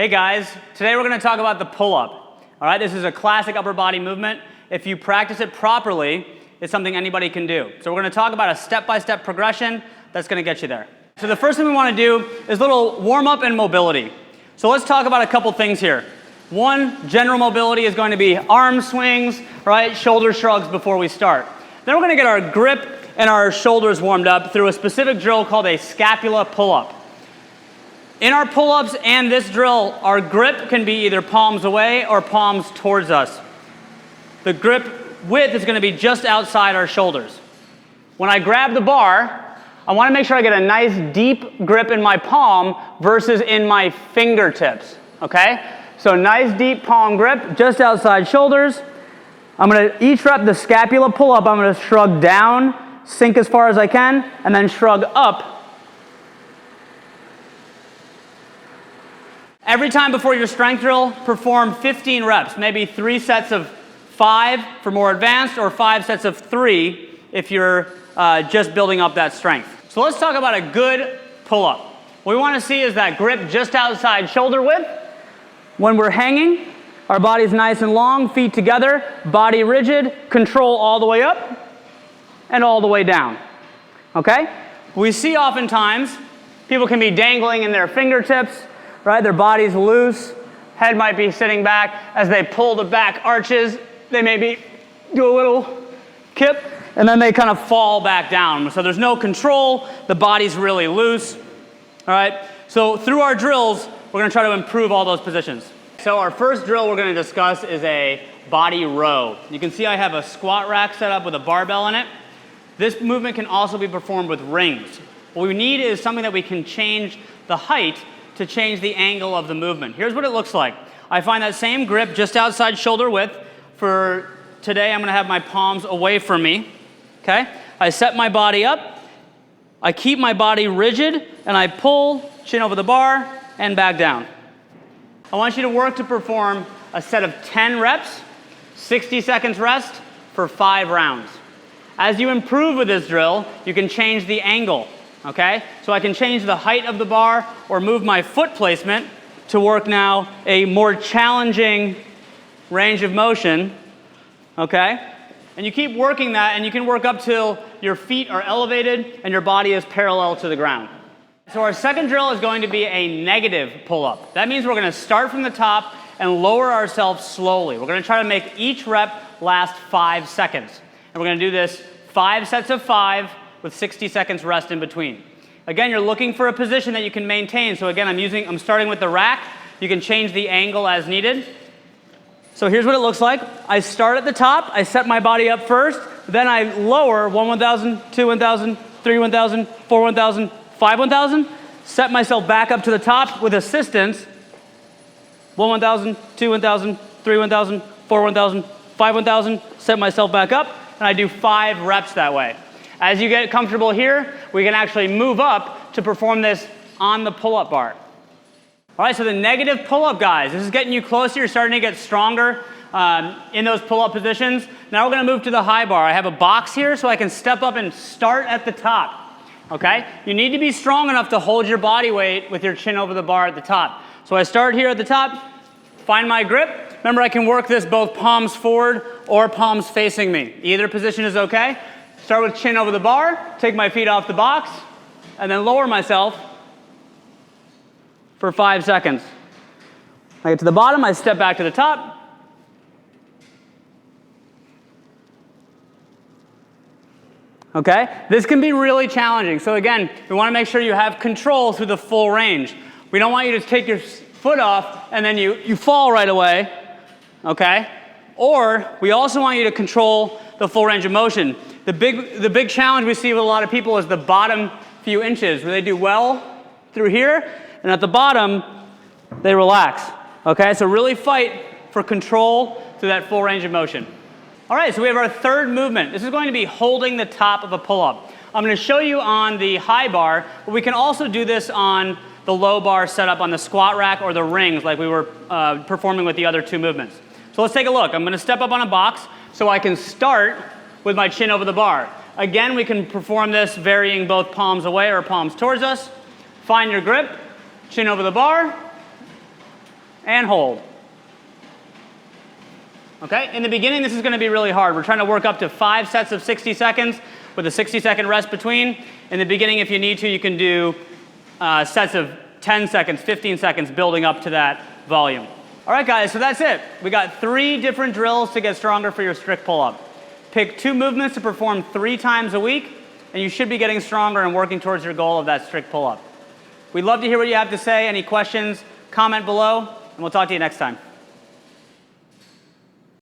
Hey guys, today we're going to talk about the pull-up. All right, this is a classic upper body movement. If you practice it properly, it's something anybody can do. So we're going to talk about a step-by-step progression that's going to get you there. So the first thing we want to do is a little warm-up and mobility. So let's talk about a couple things here. One, general mobility is going to be arm swings, right, shoulder shrugs before we start. Then we're going to get our grip and our shoulders warmed up through a specific drill called a scapula pull-up. In our pull-ups and this drill, our grip can be either palms away or palms towards us. The grip width is going to be just outside our shoulders. When I grab the bar, I want to make sure I get a nice deep grip in my palm versus in my fingertips, okay? So nice deep palm grip just outside shoulders. I'm going to each rep the scapula pull-up, I'm going to shrug down, sink as far as I can, and then shrug up. Every time before your strength drill, perform 15 reps, maybe 3 sets of 5 for more advanced, or 5 sets of 3 if you're just building up that strength. So let's talk about a good pull-up. What we want to see is that grip just outside shoulder width. When we're hanging, our body's nice and long, feet together, body rigid, control all the way up and all the way down. Okay? We see oftentimes people can be dangling in their fingertips, right? Their body's loose, head might be sitting back. As they pull the back arches, they maybe do a little kip, and then they kind of fall back down. So there's no control, the body's really loose, all right? So through our drills, we're gonna try to improve all those positions. So our first drill we're gonna discuss is a body row. You can see I have a squat rack set up with a barbell in it. This movement can also be performed with rings. What we need is something that we can change the height to change the angle of the movement. Here's what it looks like. I find that same grip just outside shoulder width. For today, I'm going to have my palms away from me. Okay? I set my body up. I keep my body rigid, and I pull, chin over the bar, and back down. I want you to work to perform a set of 10 reps, 60 seconds rest for 5 rounds. As you improve with this drill, you can change the angle. Okay, so I can change the height of the bar or move my foot placement to work now a more challenging range of motion, okay? And you keep working that, and you can work up till your feet are elevated and your body is parallel to the ground. So our second drill is going to be a negative pull-up. That means we're going to start from the top and lower ourselves slowly. We're going to try to make each rep last 5 seconds. And we're going to do this 5 sets of 5 with 60 seconds rest in between. Again, you're looking for a position that you can maintain. So again, I'm starting with the rack. You can change the angle as needed. So here's what it looks like. I start at the top. I set my body up first. Then I lower 1 1,000, 2 1,000, 3 1,000, 4 1,000, 5 1,000. Set myself back up to the top with assistance. 1 1,000, 2 1,000, 3 1,000, 4 1,000, 5 1,000. Set myself back up, and I do 5 reps that way. As you get comfortable here, we can actually move up to perform this on the pull-up bar. All right, so the negative pull-up, guys, this is getting you closer. You're starting to get stronger in those pull-up positions. Now we're going to move to the high bar. I have a box here so I can step up and start at the top, okay? You need to be strong enough to hold your body weight with your chin over the bar at the top. So I start here at the top, find my grip. Remember, I can work this both palms forward or palms facing me. Either position is okay. Start with chin over the bar, take my feet off the box, and then lower myself for 5 seconds. I get to the bottom, I step back to the top. Okay? This can be really challenging. So again, we want to make sure you have control through the full range. We don't want you to take your foot off and then you fall right away. Okay? Or we also want you to control the full range of motion. The big challenge we see with a lot of people is the bottom few inches, where they do well through here, and at the bottom, they relax. Okay, so really fight for control through that full range of motion. All right, so we have our third movement. This is going to be holding the top of a pull-up. I'm going to show you on the high bar, but we can also do this on the low bar set up on the squat rack or the rings like we were performing with the other 2 movements. So let's take a look. I'm going to step up on a box so I can start with my chin over the bar. Again, we can perform this varying both palms away or palms towards us. Find your grip, chin over the bar, and hold. Okay, in the beginning this is going to be really hard. We're trying to work up to 5 sets of 60 seconds with a 60-second rest between. In the beginning, if you need to, you can do sets of 10 seconds, 15 seconds, building up to that volume. All right, guys, so that's it. We got 3 different drills to get stronger for your strict pull-up. Pick 2 movements to perform 3 times a week, and you should be getting stronger and working towards your goal of that strict pull-up. We'd love to hear what you have to say. Any questions, comment below, and we'll talk to you next time.